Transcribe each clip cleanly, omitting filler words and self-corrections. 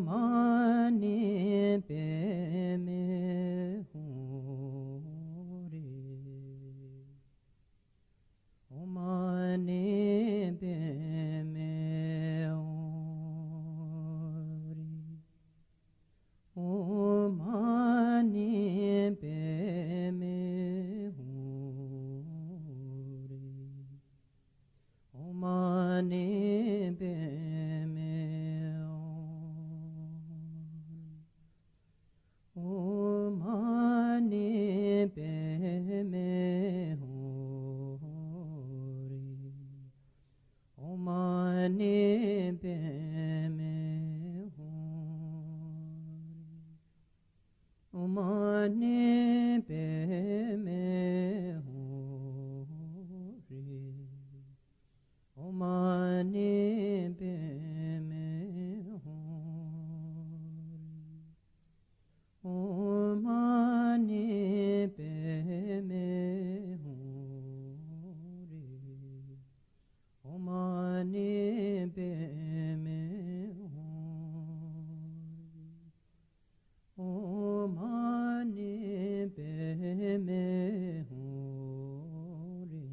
Omani Peme Hori Omani Peme Hori Omani Peme Hori Omani Peme Omani Peme Hori Omani Peme Hori Omani Peme Hori Omani Peme Hori Omani Peme Hori Omani Peme Hori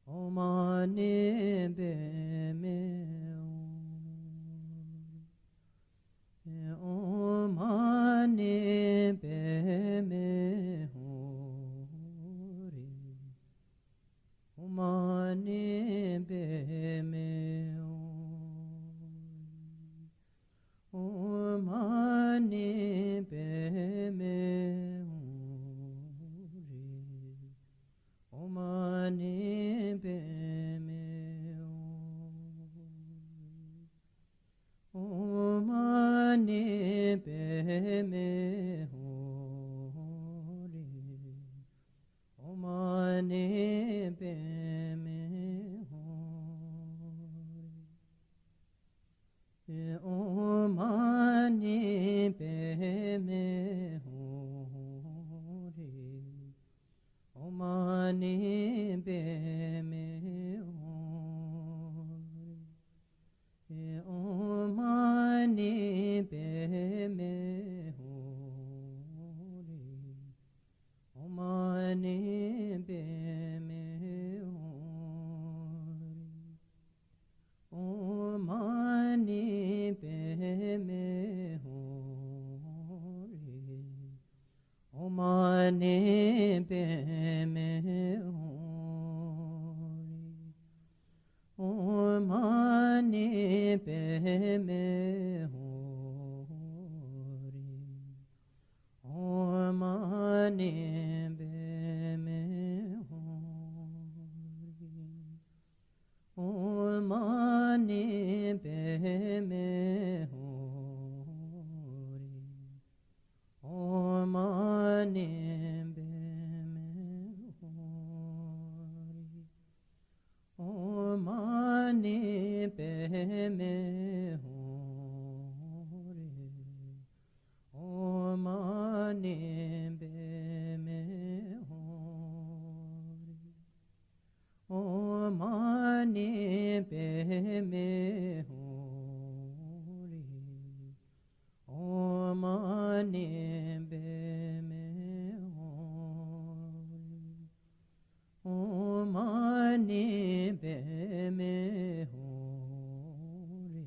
Omani Peme Hori Omani Peme Omani Peme Hori Omani Peme Hori Omani Peme Hori Omani Peme Omani Peme Hori Omani Peme Hori Omani Peme Hori Omani Peme Hori Omani Peme Hori Omani Peme Hori Omani Peme Hori Omani Peme Hori Omani Peme Hori Omani Peme Hori Omani Peme Hori Omani Peme Hori Omani Peme Hori Omani Peme Hori Omani Peme Hori Omani Peme Hori Omani Peme Hori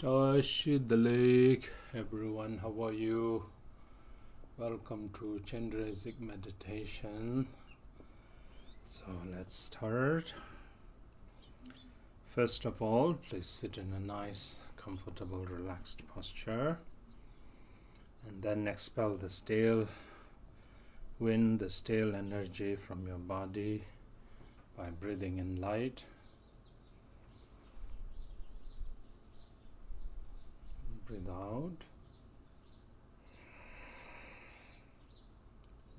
Tashi Delek, everyone, how are you? Welcome to Chenrezik meditation. So let's start. First of all, please sit in a nice, comfortable, relaxed posture, and then expel the stale wind, the stale energy from your body by breathing in light. Breathe out.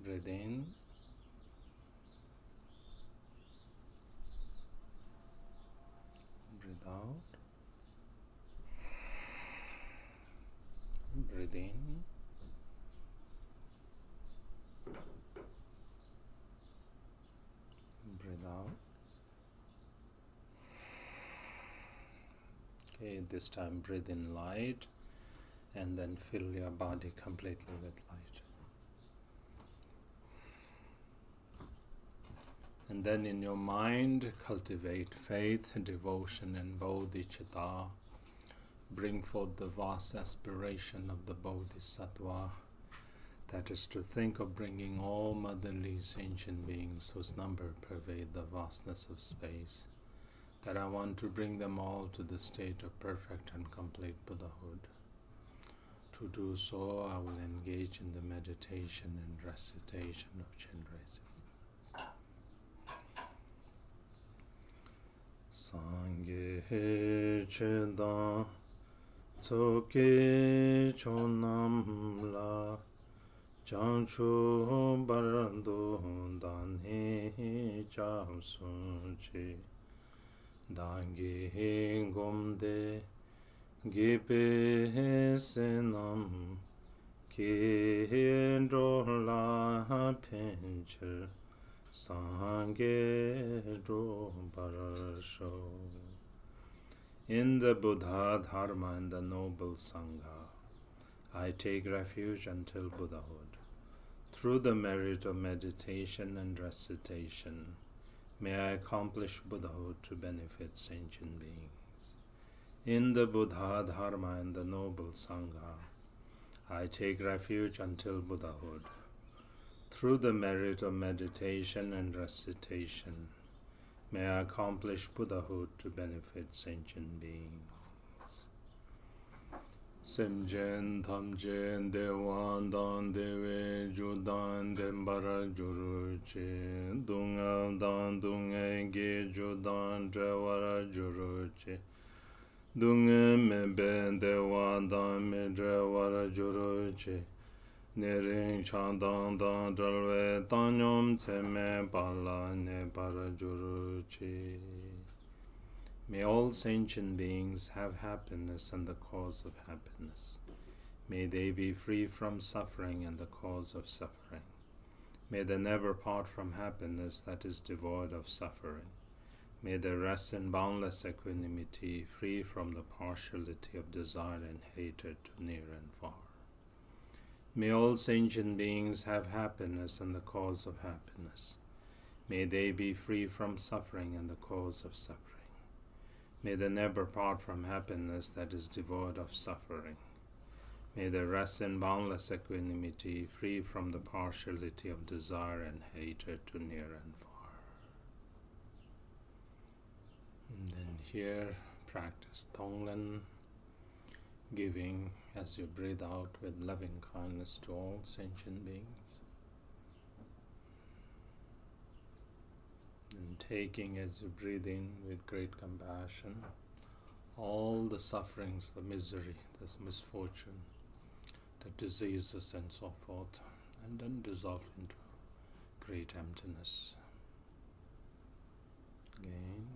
Breathe in. Breathe out. Breathe in. Breathe out. Okay, this time breathe in light and then fill your body completely with light. And then in your mind, cultivate faith, devotion, and bodhicitta. Bring forth the vast aspiration of the bodhisattva, that is to think of bringing all motherly sentient beings whose number pervade the vastness of space, that I want to bring them all to the state of perfect and complete Buddhahood. To do so, I will engage in the meditation and recitation of Chenrezik. Sangye Chedan Tsoke Chonam La Chanchu Barando Danhe Cham Che Dange Gomde Gipe Senam Kendro La Penchel Sangye Dro Barasho. In the Buddha, Dharma, and the noble Sangha, I take refuge until Buddhahood. Through the merit of meditation and recitation, may I accomplish Buddhahood to benefit sentient beings. In the Buddha, Dharma, and the noble Sangha, I take refuge until Buddhahood. Through the merit of meditation and recitation, may I accomplish Buddhahood to benefit sentient beings. Semjen Tamjen Dewan Dan Deve Judan Dembara Juruche Dungal Dan Dunga Ge Judan Drewara Juruche Dunga Meben Dewan Dan Medrewara Juruche Nering Chandang Dan Dralwe Tanyom Tseme Bala Ne Bara Juruche. May all sentient beings have happiness and the cause of happiness. May they be free from suffering and the cause of suffering. May they never part from happiness that is devoid of suffering. May they rest in boundless equanimity, free from the partiality of desire and hatred to near and far. May all sentient beings have happiness and the cause of happiness. May they be free from suffering and the cause of suffering. May they never part from happiness that is devoid of suffering. May they rest in boundless equanimity, free from the partiality of desire and hatred to near and far. And then here, practice Tonglen, giving as you breathe out with loving kindness to all sentient beings. And taking as you breathe in with great compassion all the sufferings, the misery, the misfortune, the diseases and so forth, and then dissolve into great emptiness. Again.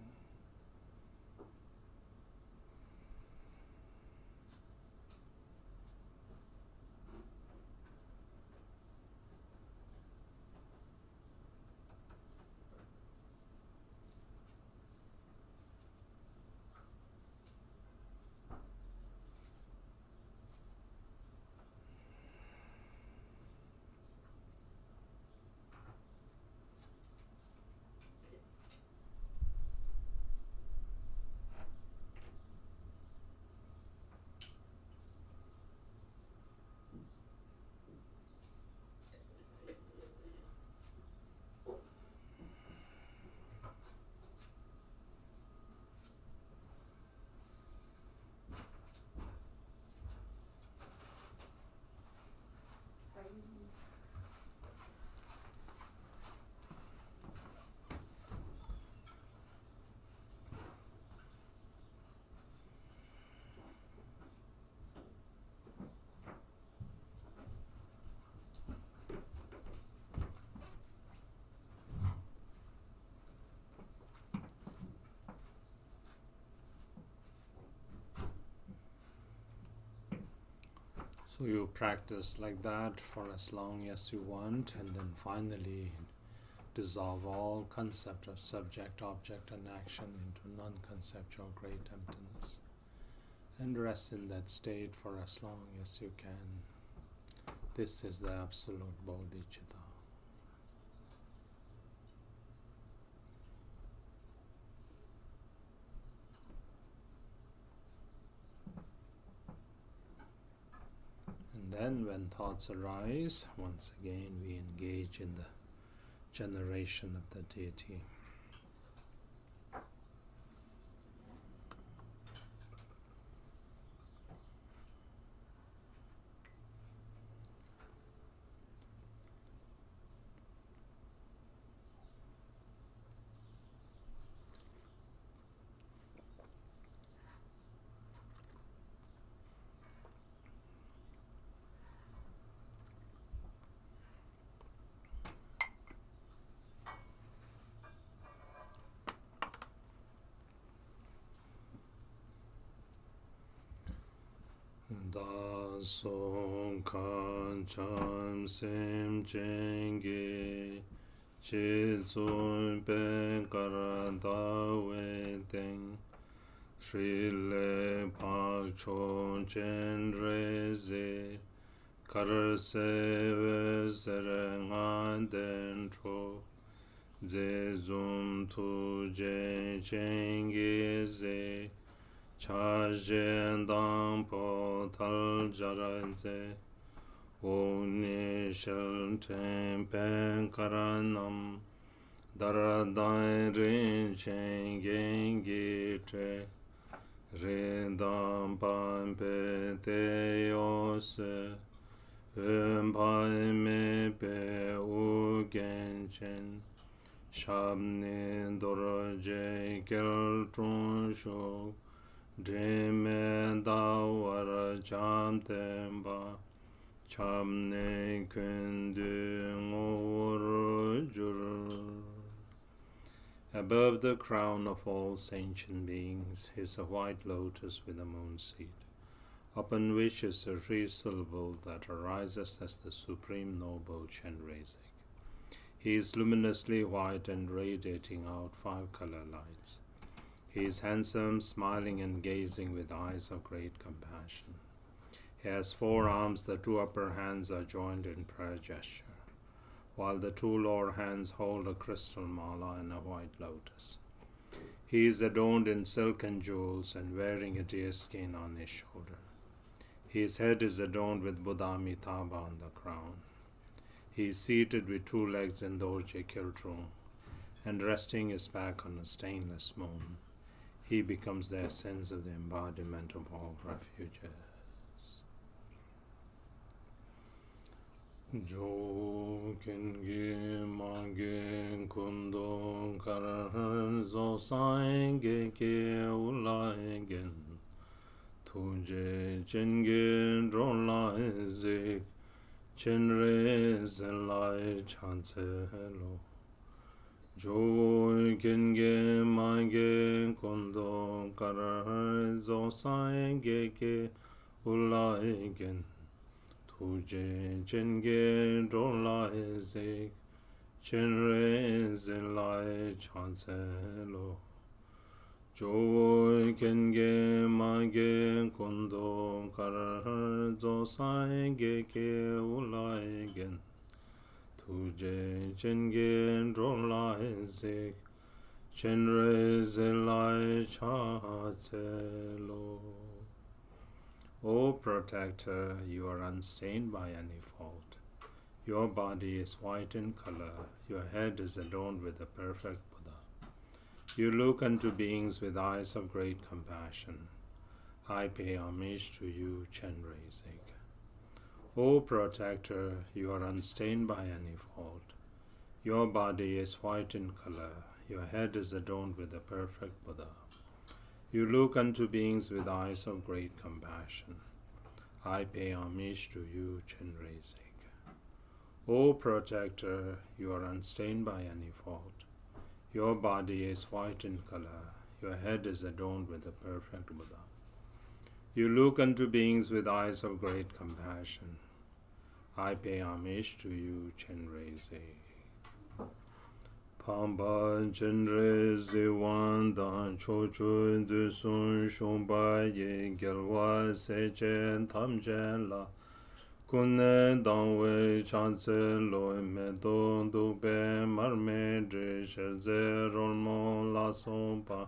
So you practice like that for as long as you want, and then finally dissolve all concept of subject, object, and action into non-conceptual great emptiness. And rest in that state for as long as you can. This is the absolute bodhicitta. And then when thoughts arise, once again we engage in the generation of the deity. Da song kan cham sem jenge chi zun ben kara da we teng shri le pa chon chen re ze kar se we zere ngan den tro ze zum tu je jenge ze cha jen dang po tal jaran ze o ni shel ten pen karanam dara dai rin chen gen gi tre re dam pan pe te yo se me pe u gen chen shab ni dor je kel tron shok Dremen da war cham temba cham ne kundu ngor jur. Above the crown of all sentient beings is a white lotus with a moon seed, upon which is a three syllable that arises as the supreme noble Chenrezik. He is luminously white and radiating out 5 color lights. He is handsome, smiling and gazing with eyes of great compassion. He has 4 arms, the 2 upper hands are joined in prayer gesture, while the 2 lower hands hold a crystal mala and a white lotus. He is adorned in silk and jewels and wearing a deer skin on his shoulder. His head is adorned with Buddha Amitabha on the crown. He is seated with 2 legs in Dorje Kiltrum and resting his back on a stainless moon. He becomes the essence of the embodiment of all refuges. Jo Kengi Mange Kundo Karan Zo Sange Ke Ulaingen Tuje Jenge Drola Zik Chenrezik Lai Chancelo Joy Kenge Mange Kondo Karar Zo Sange Ke Ulaigen Tuje Jenge Drola Zik Chenrezik Lai Chancelo Joy Kenge Mange Kondo Karar Zo Sange Ke Ulaigen Tuje Jenge Drola Zik Chenrezik Lai Chancelo. O protector, you are unstained by any fault. Your body is white in color. Your head is adorned with the perfect Buddha. You look unto beings with eyes of great compassion. I pay homage to you, Chenrezik. O protector, you are unstained by any fault. Your body is white in color. Your head is adorned with the perfect Buddha. You look unto beings with eyes of great compassion. I pay homage to you, Chenrezik. O protector, you are unstained by any fault. Your body is white in color. Your head is adorned with the perfect Buddha. You look unto beings with eyes of great compassion. I pay homage to you, Chenrezik. Pamba Chenrezik Wandan Chochu Dusun Shomba Ye Gelwa Sechen Tamchen La Kunne Dangwe Chanse Loi Medon Dupe Marme Drisherze Rolmon La Sompa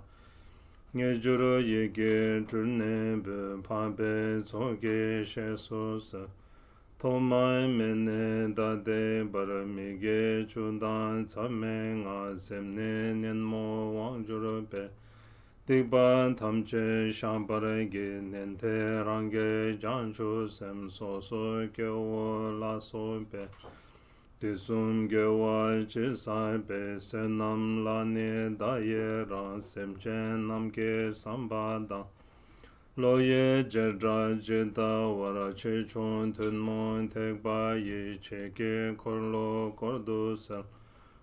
Nye Juro Yege Trune Be Pambe Zoge Shesusa Tomai mene dade baramige chudan tsame nga semne nyenmo wangjurupe Dikban tamche shambarage nente range janchu sem soso gyo la sope Disum gyo chisai pe senam lani daye ran semche namke sambada Loye jedra jeda wara che chon tun mon tek ba ye che ke korlo kordusa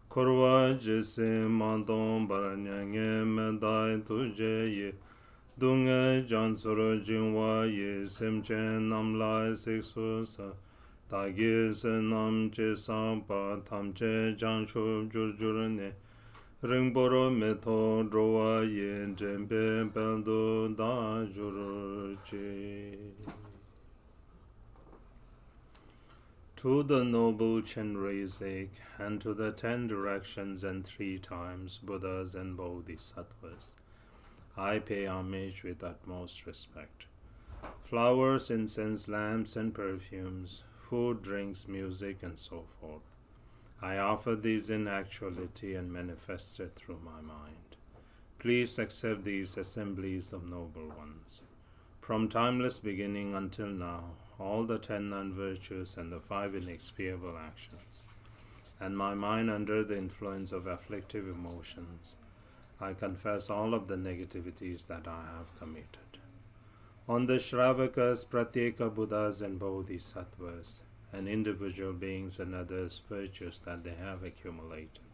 korwa jese mandon baranyange medai tuje ye dunga jansoro jinwa ye semchen namla seksusa tagi senam che sampa tamche janshu jurjurne Rinporo meto drowa yen jempe pendo da juruchi. To the noble Chenrezik and to the 10 directions and 3 times Buddhas and Bodhisattvas, I pay homage with utmost respect. Flowers, incense, lamps, and perfumes, food, drinks, music, and so forth. I offer these in actuality and manifested through my mind. Please accept these assemblies of noble ones. From timeless beginning until now, all the 10 non-virtues and the 5 inexpiable actions, and my mind under the influence of afflictive emotions, I confess all of the negativities that I have committed. On the Shravakas, Pratyeka Buddhas and Bodhisattvas, and individual beings and others' virtues that they have accumulated,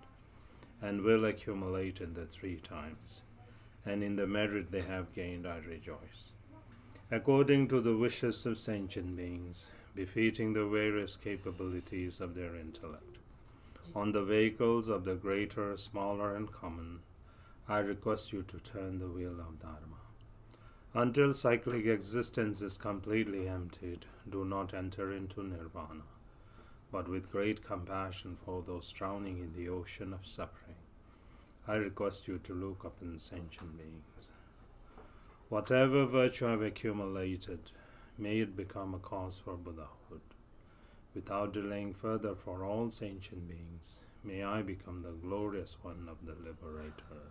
and will accumulate in the 3 times, and in the merit they have gained, I rejoice. According to the wishes of sentient beings, befitting the various capabilities of their intellect, on the vehicles of the greater, smaller, and common, I request you to turn the wheel of Dharma. Until cyclic existence is completely emptied, do not enter into nirvana, but with great compassion for those drowning in the ocean of suffering, I request you to look upon sentient beings. Whatever virtue I have accumulated, may it become a cause for Buddhahood. Without delaying further for all sentient beings, may I become the glorious one of the liberator.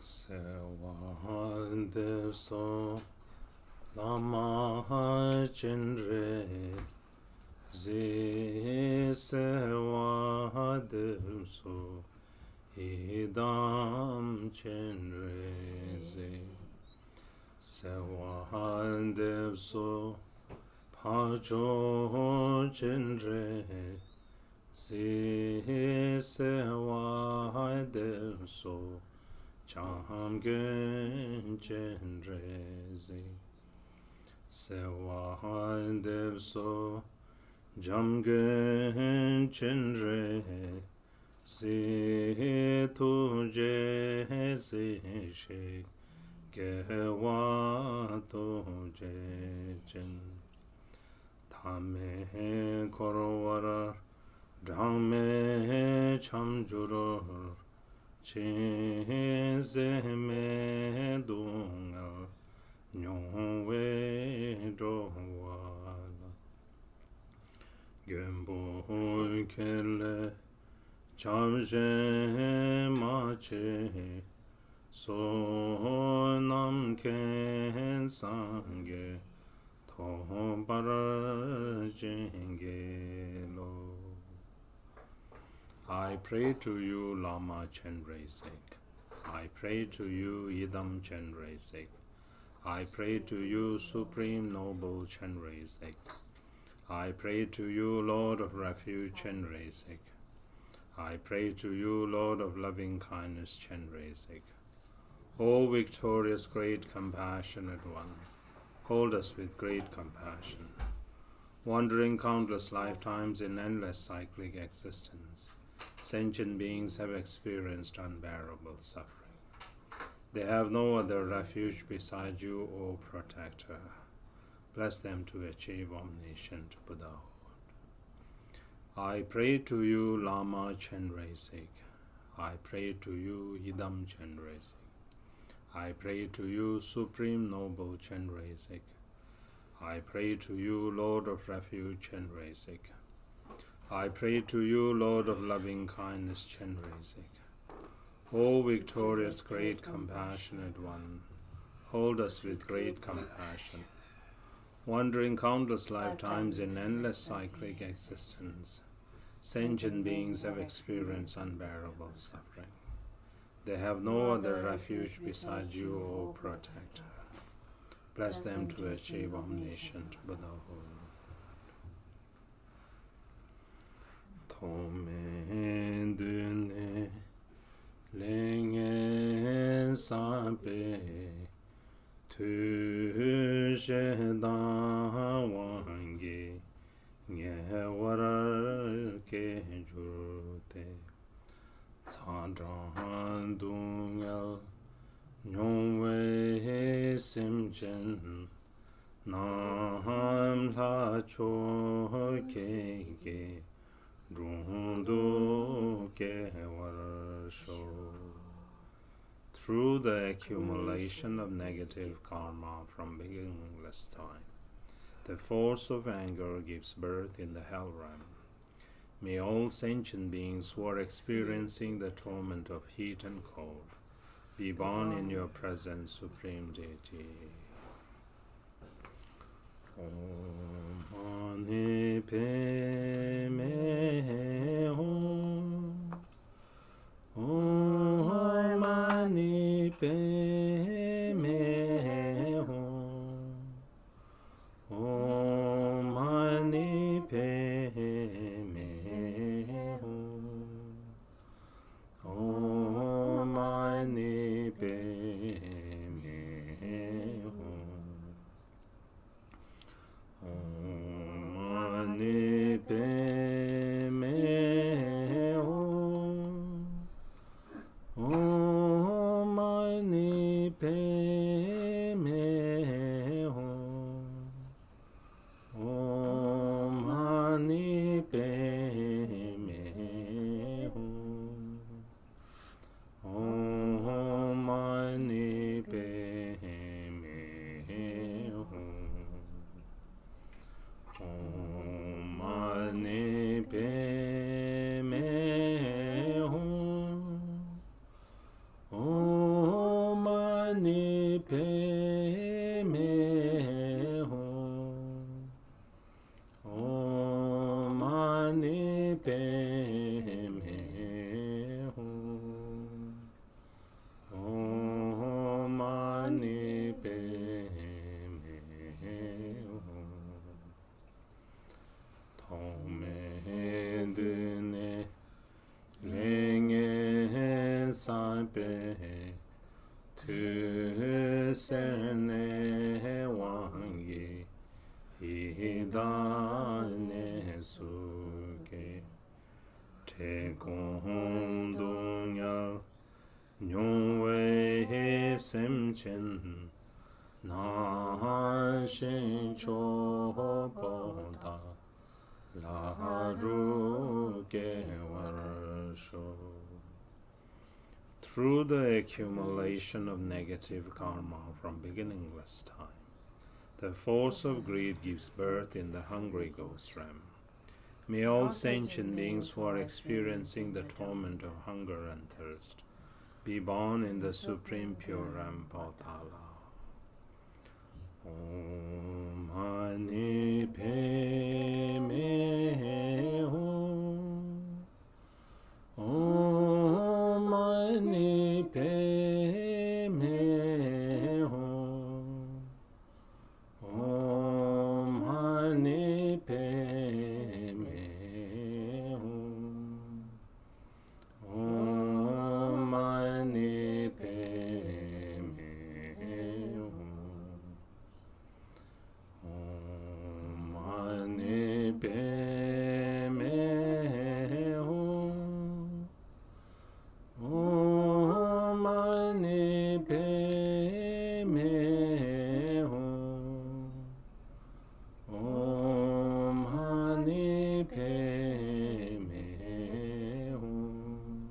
Sewa so lama Chenrezik sewa so idam Chenrezik sewa so pacho Chenrezik sewa so Chamgen Chenrezik sewa so Jamgen Chenrezik tuje shik gewa tuje chen tame korowara dhame chamjuro Chenze me dunga nyongwe Dohwala Khenpo Kele Chamje Mache Sonam Ken Sange Tohbar Jengelo. I pray to you, Lama Chenrezik. I pray to you, Idam Chenrezik. I pray to you, Supreme Noble Chenrezik. I pray to you, Lord of Refuge Chenrezik. I pray to you, Lord of Loving Kindness Chenrezik. O victorious, great, compassionate one, hold us with great compassion. Wandering countless lifetimes in endless cyclic existence, sentient beings have experienced unbearable suffering. They have no other refuge beside you, O Protector. Bless them to achieve omniscient Buddhahood. I pray to you, Lama Chenrezik. I pray to you, Idam Chenrezik. I pray to you, Supreme Noble Chenrezik. I pray to you, Lord of Refuge Chenrezik. I pray to you, Lord of Loving Kindness Chenrezik. O victorious, great, compassionate one, hold us with great compassion. Wandering countless lifetimes in endless cyclic existence, sentient beings have experienced unbearable suffering. They have no other refuge beside you, O Protector. Bless them to achieve omniscient Buddhahood. Tome dune lenge sape tu shedan wangi nge warar ke jurte Tadran dungal nyongwe simchen nam la cho ke rundu ke warasho. Through the accumulation of negative karma from beginningless time, the force of anger gives birth in the hell realm. May all sentient beings who are experiencing the torment of heat and cold be born in your presence, Supreme Deity. Om Mani Padme Hum. Om Mani Padme Hum. Om Mani Padme Hum. Om Mani Padme Hum. Om Mani Padme Hum. Om Mani Padme Hum. Om Mani Padme Hum. Om Mani Padme Hum. Om Mani Padme Hum. Om Mani Padme Hum. Om Mani Padme Hum. Om Mani Padme Hum. Tome dune lenge sape tu sene wangi hidane suke te kondunya nyongwe semchen na shin chopoda la ruke warasho. Through the accumulation of negative karma from beginningless time, The force of greed gives birth in the hungry ghost realm. May all sentient beings who are experiencing the torment of hunger and thirst be born in the supreme pure realm Pautala. Om Mani Padme Hum. Om Mani Padme Hum. Om Mani Padme Hum. Om Mani Padme Hum. Om Mani Padme Hum. Om Mani Padme Hum. Om Mani Padme Hum.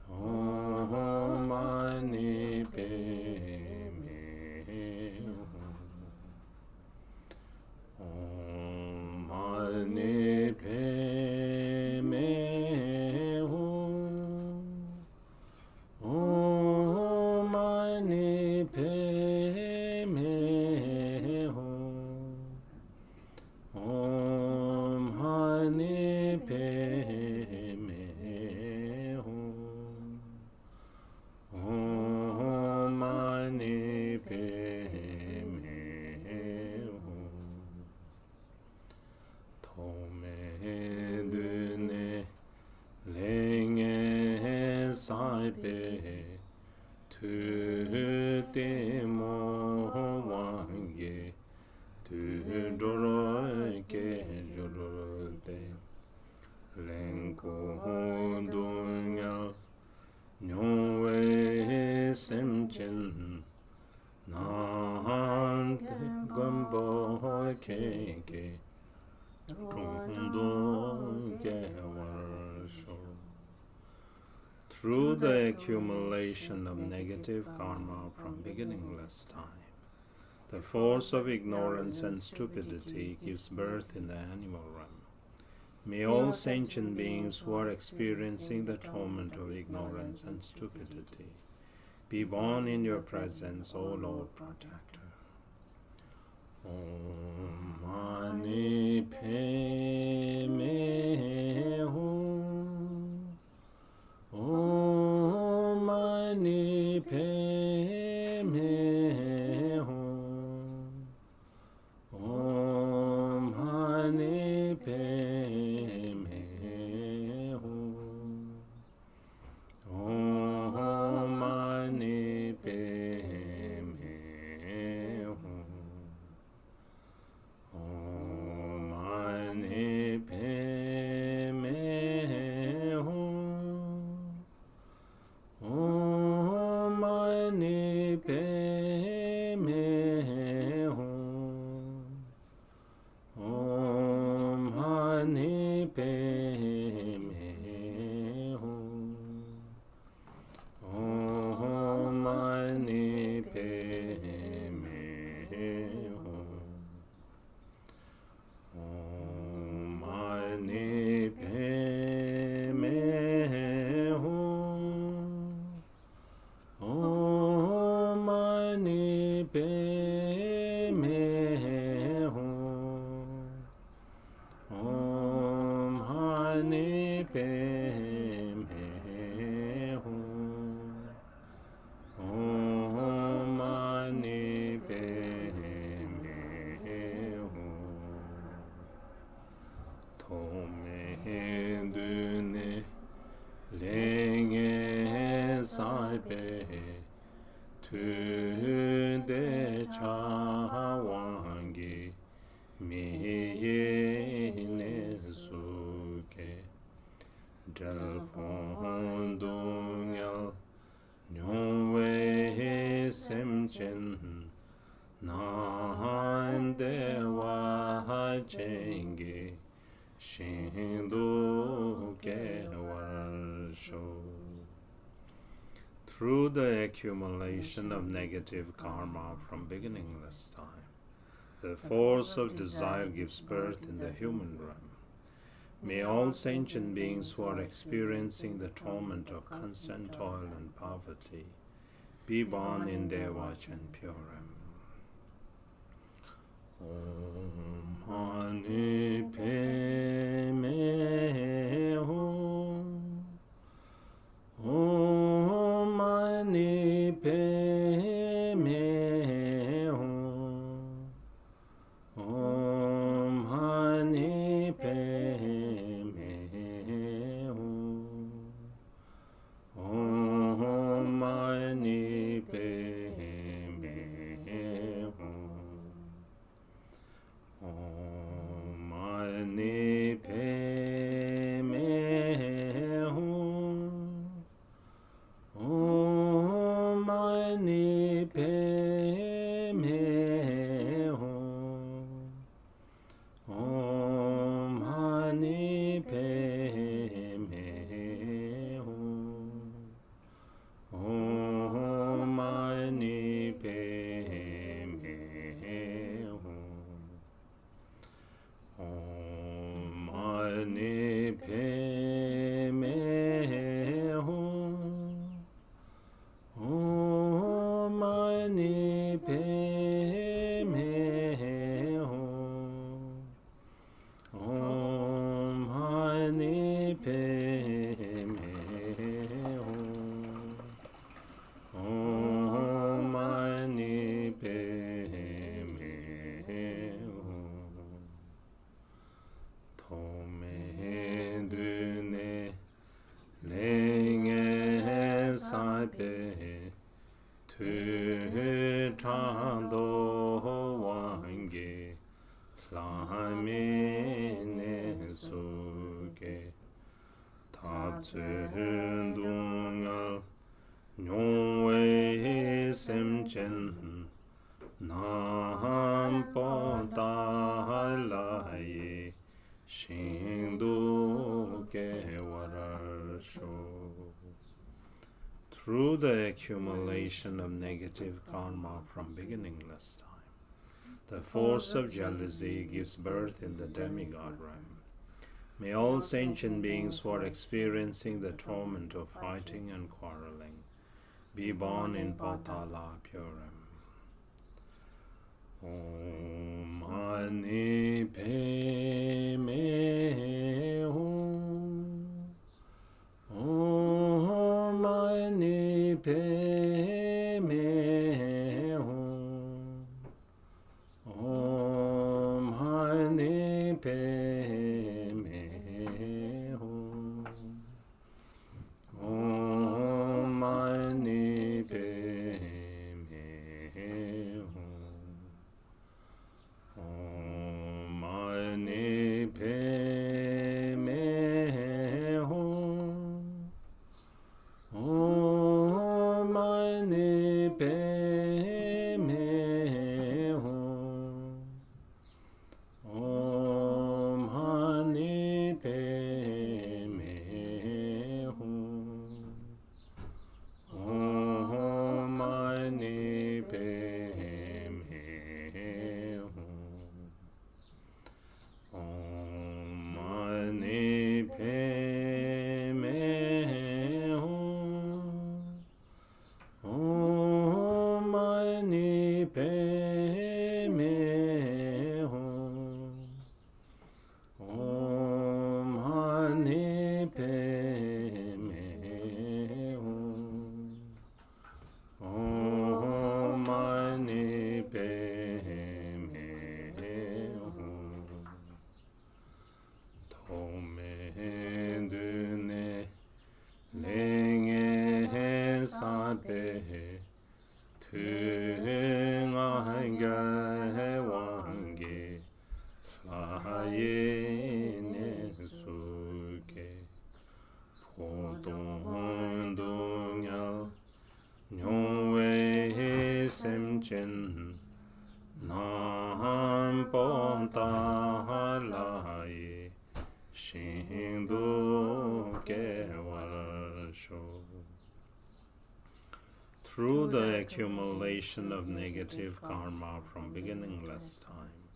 Om Mani Padme Hum. Om Mani Padme Hum. Om Mani Padme Hum. Om Mani Padme Hum. Om Mani Padme Hum. Tome dune lenge saipe tu te mo wange tu doro ke joro te lenko dunya nyowe semchen nante gombo keke through the accumulation of negative karma from beginningless time, the force of ignorance and stupidity gives birth in the animal realm. May all sentient beings who are experiencing the torment of ignorance and stupidity be born in your presence, O Lord Protector. Om Mani Padme Hum. Om Mani Padme Hum. Om Mani Padme Hum. Om Mani Padme Hum. Om Mani Padme Hum. Om Mani Padme Hum. Om Mani Padme Hum. Om Mani Padme Hum. Om Mani Padme Hum. Om Mani Padme Hum. Om Mani Padme Hum. Om Mani Padme Hum. Tome dune lenge saipe tu de chawangi mi ne suke dal fondunya nyongwe semchen nan dewa chenge shindu ke warsho. Through the accumulation of negative karma from beginningless time, The force of desire gives birth in the human realm. May all sentient beings who are experiencing the torment of constant toil and poverty be born in their watch and Purim. Om Mani Padme Hum. Om Mani Padme Hum. Om Mani Padme Hum. Om Mani Padme Hum. Om Mani Padme Hum. Om Mani Padme Hum. Om Mani Padme Hum. Om Mani Padme Hum. Om Mani Padme Hum. Om Mani Padme Hum. Om Mani Padme Hum. Om Mani Padme Hum. Tome dune lenge sape tu tando wange lamine suge tabzundungal nyongwe semchen nam podalaye shindu ke warasho. Through the accumulation of negative karma from beginningless time, the force of jealousy gives birth in the demigod realm. May all sentient beings who are experiencing the torment of fighting and quarreling be born in Patala Purim. Om Mani Padme Hum. Om Mani Padme Hum. Om Mani Padme Hum. Om Mani Padme Hum. Om Mani Padme Hum. Om Mani Padme Hum. Om Mani Padme Hum. Om Mani Padme Hum. Om Mani Padme Hum. Om Mani Padme Hum. Om Mani Padme Hum. Om Mani Padme Hum. Tome dune lenge sape tu ngange wange laye suke podon donya nyongwe semchen nam ponta laye shindu ke warasho. through the accumulation of negative karma from beginningless time.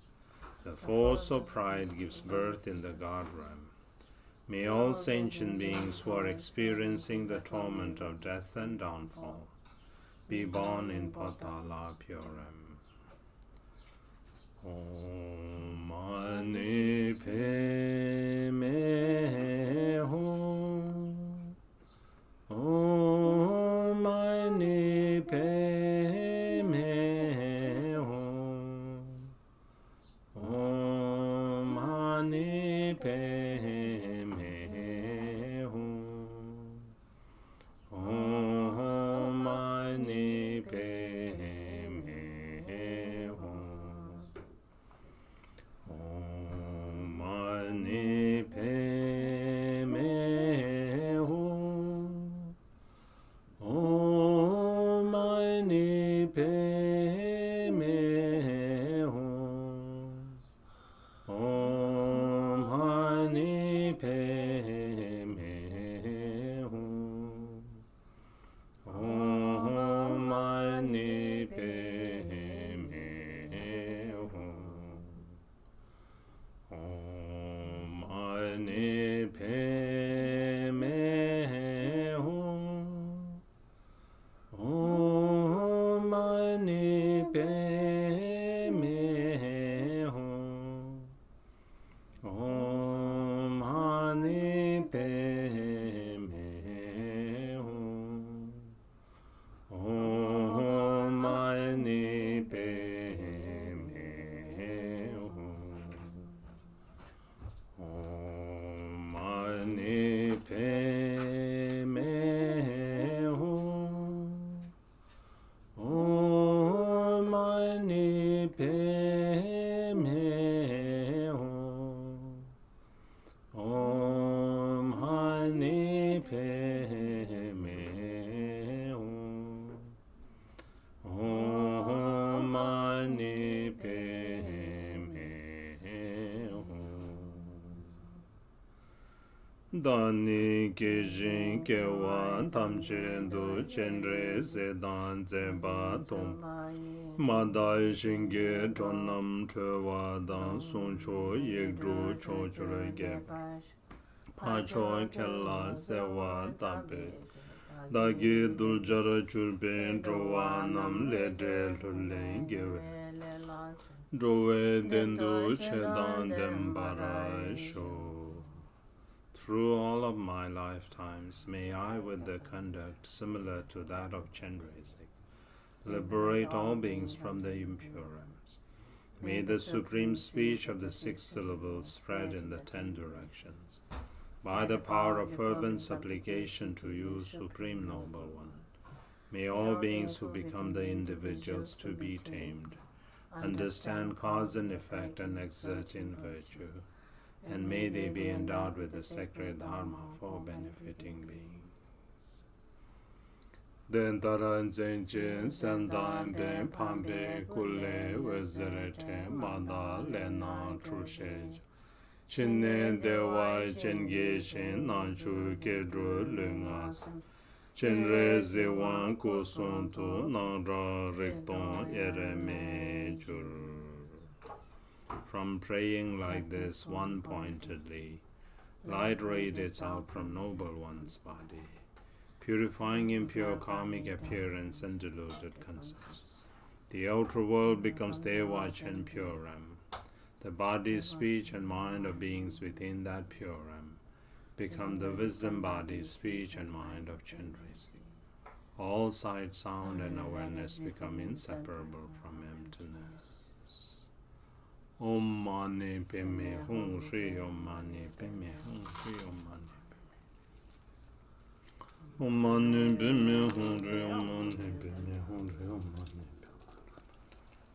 The force of pride gives birth in the God realm. May all sentient beings who are experiencing the torment of death and downfall be born in Potala Purem. Om Mani Padme Hum. Om Mani Padme Hum. Om Mani Padme Hum. Om Mani Padme Hum. Om Mani Padme Hum. Om Mani Padme Hum. Om Mani Padme Hum. Om Mani Padme Hum. Om Mani Padme Hum. Om Mani Padme Hum. Om Mani Padme Hum. Om Mani Padme Hum. Om Mani Padme Hum. Om Mani Padme Hum. Om Mani Padme Hum. Om Mani Padme Hum. Dani Kijin Kewa Tamchen Du Chenre Sedan Zeba Tom Madai Shinge Tonam Trewa Dan Suncho Yegdru Chochura Gep Pacho Kella Sewa Tape Dagi Duljara Chulpen Drowa Nam Ledre Lulen Gewe Drowe Dendu Chedan Dembara Sho. Through all of my lifetimes, may I, with the conduct similar to that of Chenrezik, liberate all beings from the impurities. May the supreme speech of the 6 syllables spread in the 10 directions. By the power of fervent supplication to you, Supreme Noble One, may all beings who become the individuals to be tamed understand cause and effect and exert in virtue, and may they be endowed with the sacred dharma for benefiting beings. Dentaran Zenchen Sandan Ben Pambe Kule Wezerete Mada Lena Trushej Chinne Dewa Chenge Shen Nanchu Kedru Lungas Chenrezik Wan Kusuntu Nandra Rikton Ereme Jur. From praying like this one-pointedly, light radiates out from Noble One's body, purifying impure karmic appearance and deluded concepts. The outer world becomes Devach and Puram. The body, speech, and mind of beings within that Puram become the wisdom body, speech, and mind of Chenrezik. All sight, sound, and awareness become inseparable from emptiness. Om Mani Padme Hum Shri Om Mani Padme Hum Shri Om Mani Om Mani Padme Hum Shri Om Mani Padme Hum Shri Om Mani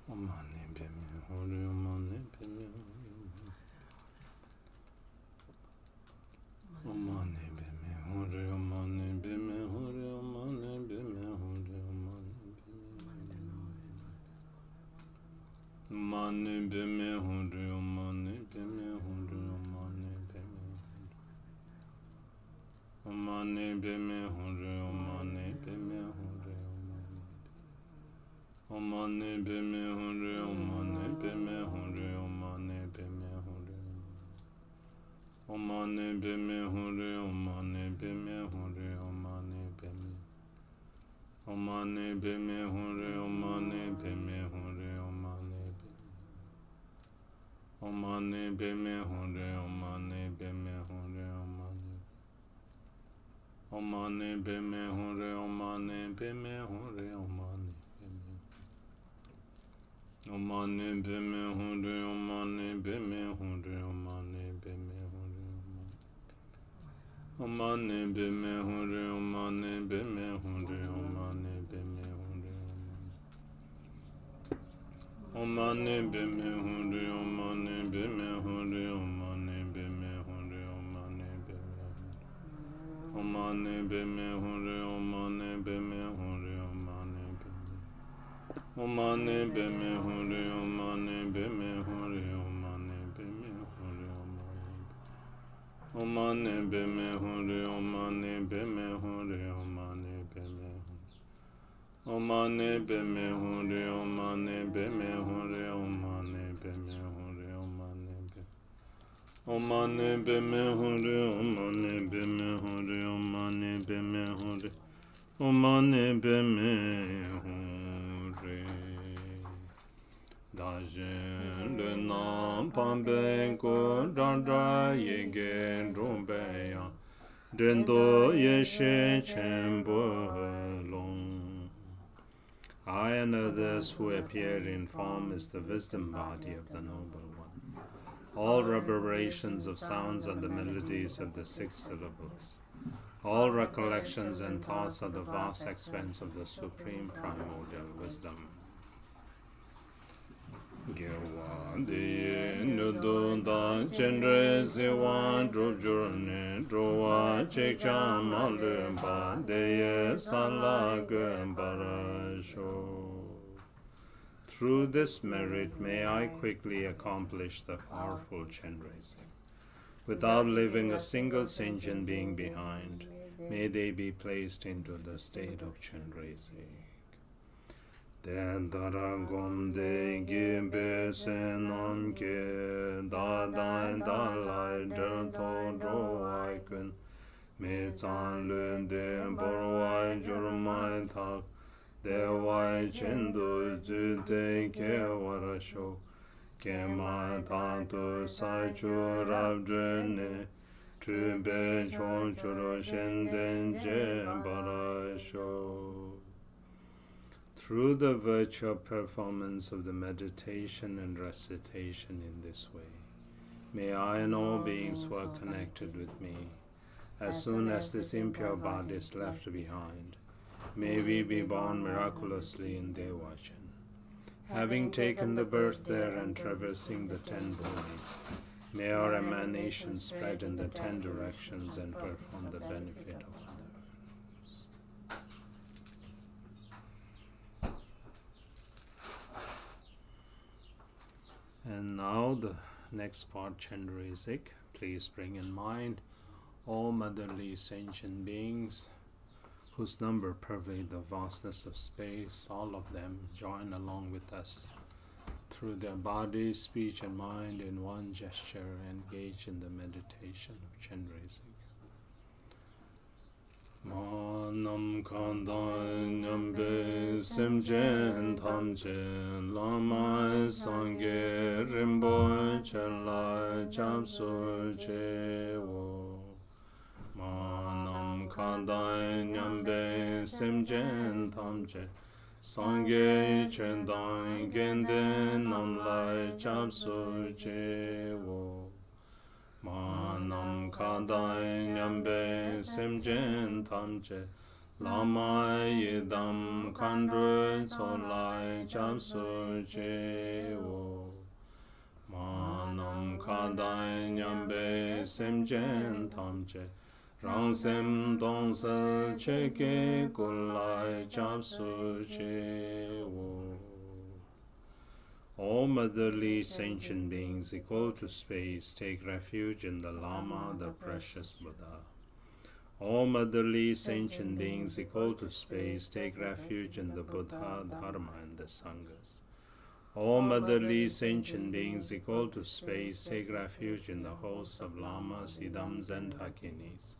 Om Mani Padme Hum Shri Om Mani Padme Om Mani Padme Hum Shri Om Mani Padme Hum Shri Om Mani Padme Hum Shri Om Mani Mani Padme Hum Shri Om Mani Padme Hum Shri Om Mani Padme Om Mani Padme Hum Shri Om Mani Padme Hum Shri Om Mani mani peme hore, om mani peme hore, om mani peme hore. Om mani peme hore, om mani peme hore, om mani peme. Om mani peme hore, om mani peme hore, om mani peme. Om mani peme hore, om mani peme hore, om mani. Om mani peme hore, om mani peme hore, om mani peme. Om mani peme hore, om mani peme hore, om mani peme hore, om mani peme hore, om mani peme hore, om mani peme hore, om mani peme hore, om mani peme hore, om mani peme hore, om mani peme. Om mani peme hore, om mani peme hore, om mani peme. Om mani peme hore, om mani peme hore, om mani peme hore, om mani. Om mani peme hore, om mani peme hore, om mani peme hore. Om mani peme hore, om mani peme hore, om mani peme hore, om mani peme. Om mani peme hore, om mani peme hore, om mani peme hore, om mani peme hore. Dajen le nam pambe ko danda yege rombe ya. Dendo yeshe chenpo long. I and others who appear in form is the wisdom body of the Noble One. All reverberations of sounds are the melodies of the six syllables. All recollections and thoughts are the vast expanse of the supreme primordial wisdom. Gyewa deye nudu da Chenrezik Practice drowa chekcha malumba deye salagun barasho. Through this merit may I quickly accomplish the powerful Chenrezik. Without leaving a single sentient being behind, may they be placed into the state of Chenrezik. Den daragom de gimbe senam ke da dan da lai del to dro ai kun me zan lun de bor wai jur mai tak de wai chen du zu de ke wara sho ke ma ta tu sa chu rab ne tu be chon chu ro shen den je bara sho. Through the virtual performance of the meditation and recitation in this way, may I and all beings who are connected with me, as soon as this impure body is left behind, may we be born miraculously in Devachan. Having taken the birth there and traversing the 10 bodies, may our emanations spread in the 10 directions and perform the benefit of others. And now the next part, Chenrezik. Please bring in mind all motherly sentient beings whose number pervade the vastness of space. All of them join along with us through their body, speech and mind in one gesture, engage in the meditation of Chenrezik. Manam kandan nyambe semjen tamje lama sangye rimbo chela chapsu chewo. Manam kandan nyambe semjen tamje sangye chendan gende namla chapsu chewo. Manam kadai nyambe semjen tamche lama yedam kandru tsolai chapsu chewo. Manam kadai nyambe semjen tamche rangsem dongsel cheke kulai chapsu chewo. All motherly sentient beings equal to space take refuge in the Lama, the precious Buddha. All motherly sentient beings equal to space take refuge in the Buddha, Dharma, and the Sanghas. All motherly sentient beings equal to space take refuge in the hosts of lamas, idams, and hakinis.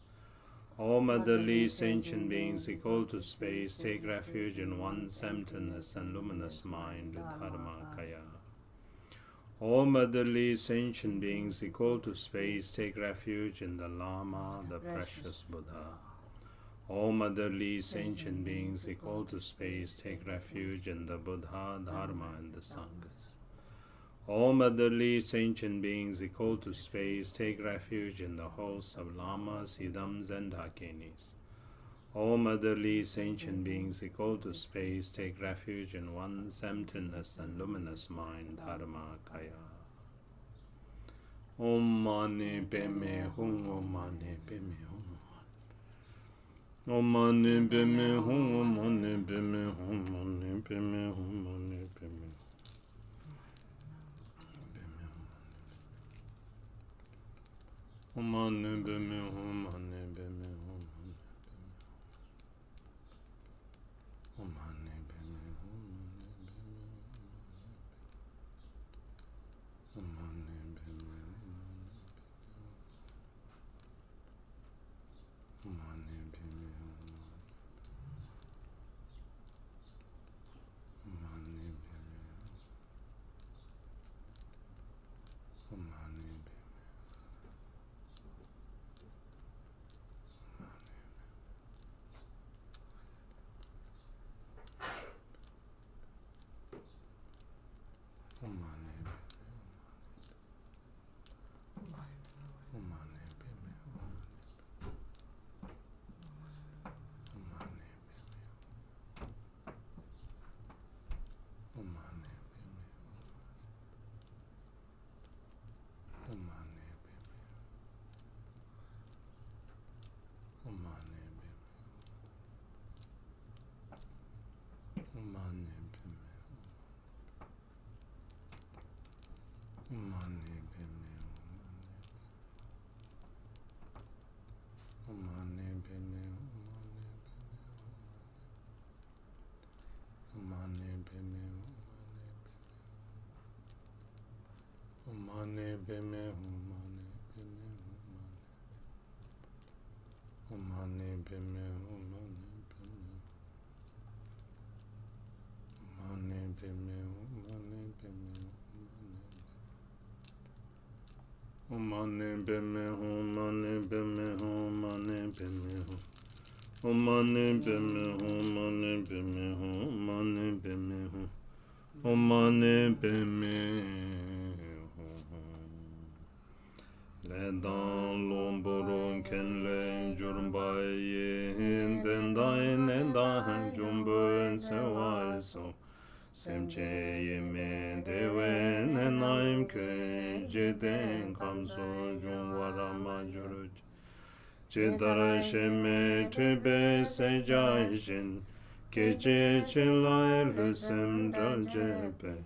All motherly sentient beings equal to space take refuge in one's emptiness and luminous mind, Dharmakaya. All motherly sentient beings equal to space take refuge in the Lama, the precious Buddha. All motherly sentient beings equal to space take refuge in the Buddha, Dharma, and the Sanghas. All motherly sentient beings equal to space take refuge in the hosts of lamas, idams, and hakinis. All motherly sentient beings equal to space take refuge in one's emptiness and luminous mind, Dharma Kaya. Om Mani Padme Hum, Om Mani Padme Hum. Om Mani Padme Hum, Om Mani Padme Hum, Om Mani Padme Hum, Om Mani Padme Hum. Om Mani Padme Hum, Om Mani Padme Hum. Mani Padme Hum, Mani Padme Hum, Mani Padme Hum. Om Mani Padme Hum, Mani Padme Hum, Mani Padme Hum. Om Mani Padme Hum. Le dan lomboro ken le jurbai ye den dai ne dan jumbo se wai so. Semche yeme dewe ne naim ke jeden kamso jungwara majuruj. Chedara sheme trebe se jaishin keche chelai lusem draljepe.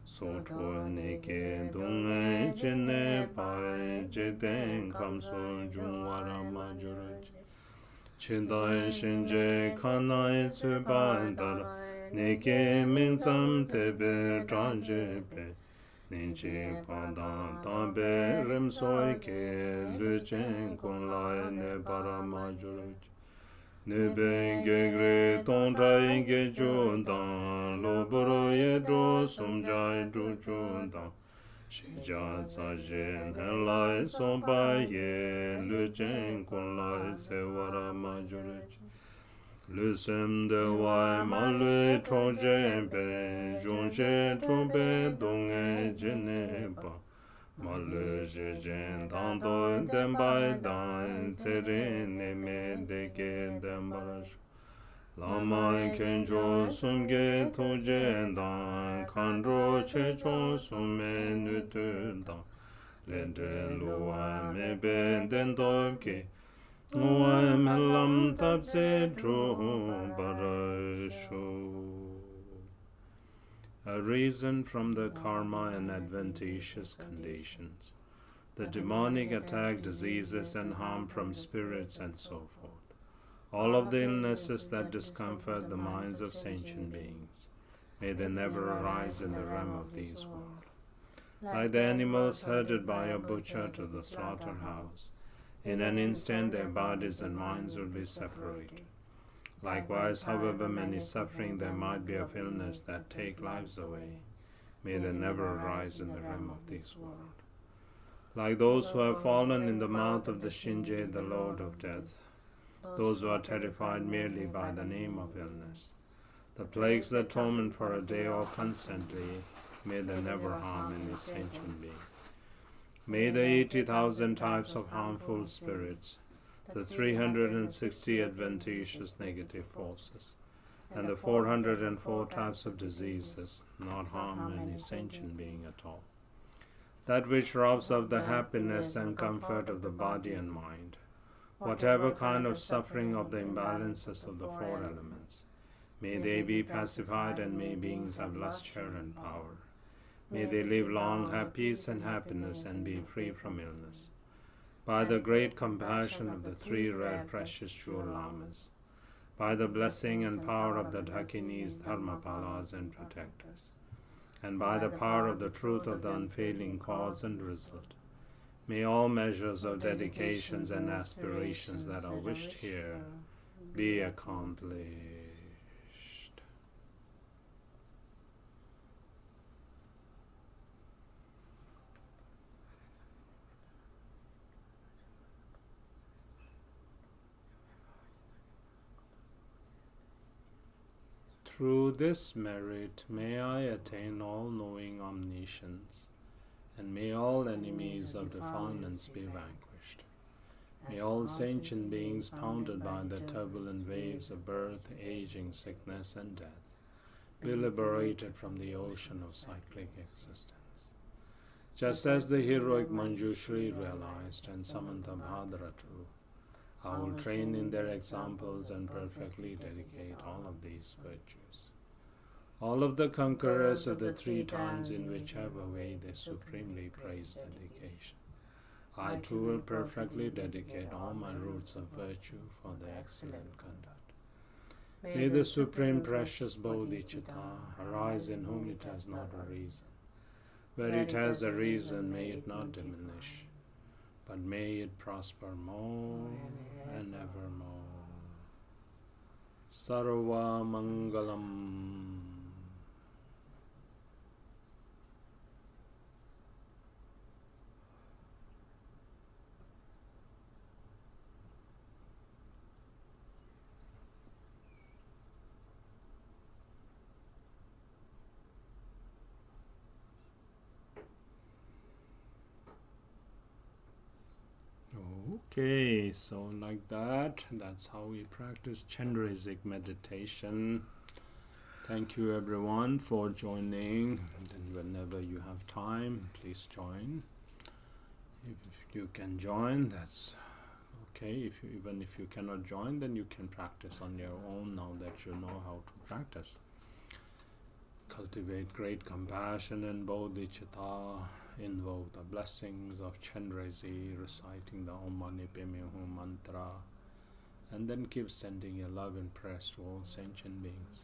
Soto neke dungai chene pai jeden kamso jungwara majuruj. Chedai shinje kanai tsubai dara Neke minzam tebe tranjepe Ninche padan tambe rimsoi ke Luchen kun lai ne paramajuruj Nebe gegre tondra inge jundan Loboro ye dro sumjai dru jundan Shija tsajen helai sompa ye Luchen kun lai se waramajuruj Le sem de wai ma le trojen pe jonje trompe donge jenepa ma le jejen dan do den bai dan tere ne me de ke den barash lama kenjo sumge tojen dan kandro che chon sume nutu dan lende luwa me ben den do ke Oam helam tapse dro barasho. A reason from the karma and adventitious conditions. the demonic attack, diseases, and harm from spirits, and so forth. All of the illnesses that discomfort the minds of sentient beings, may they never arise in the realm of these worlds. Like the animals herded by a butcher to the slaughterhouse, in an instant their bodies and minds will be separated. Likewise, however many suffering there might be of illness that take lives away, may they never arise in the realm of these worlds. Like those who have fallen in the mouth of the Shinje, the Lord of Death, those who are terrified merely by the name of illness, the plagues that torment for a day or constantly, may they never harm any sentient being. May the 80,000 types of harmful spirits, the 360 adventitious negative forces, and the 404 types of diseases not harm any sentient being at all. That which robs of the happiness and comfort of the body and mind, whatever kind of suffering of the imbalances of the four elements, may they be pacified, and may beings have lustre and power. May they live long, have peace and happiness, and be free from illness. By the great compassion of the three red precious jewel lamas, by the blessing and power of the Dakinis, Dharmapalas, and protectors, and by the power of the truth of the unfailing cause and result, may all measures of dedications and aspirations that are wished here be accomplished. Through this merit may I attain all-knowing omniscience, and may all enemies of defilements be vanquished. May all sentient beings pounded by the turbulent waves of birth, aging, sickness, and death be liberated from the ocean of cyclic existence. Just as the heroic Manjushri realized, and Samantabhadra too, I will train in their examples and perfectly dedicate all of these virtues. All of the conquerors of the three times, in whichever way they supremely praise dedication, I too will perfectly dedicate all my roots of virtue for their excellent conduct. May the supreme precious Bodhicitta arise in whom it has not a reason. Where it has a reason, may it not diminish, but may it prosper more and evermore. Sarva Mangalam. Okay, so like that's how we practice Chenrezik meditation. Thank you everyone for joining, and whenever you have time, please join. If you can join, that's okay. Even if you cannot join, then you can practice on your own now that you know how to practice. Cultivate great compassion and bodhicitta. Invoke the blessings of Chenrezik, reciting the Om Mani Padme Hum mantra, and then keep sending your love and prayers to all sentient beings.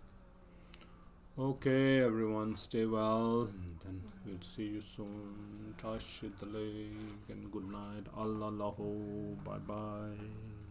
Okay, everyone, stay well, and then we'll see you soon. Tashi Delek, and good night. Allah Lahu, bye bye.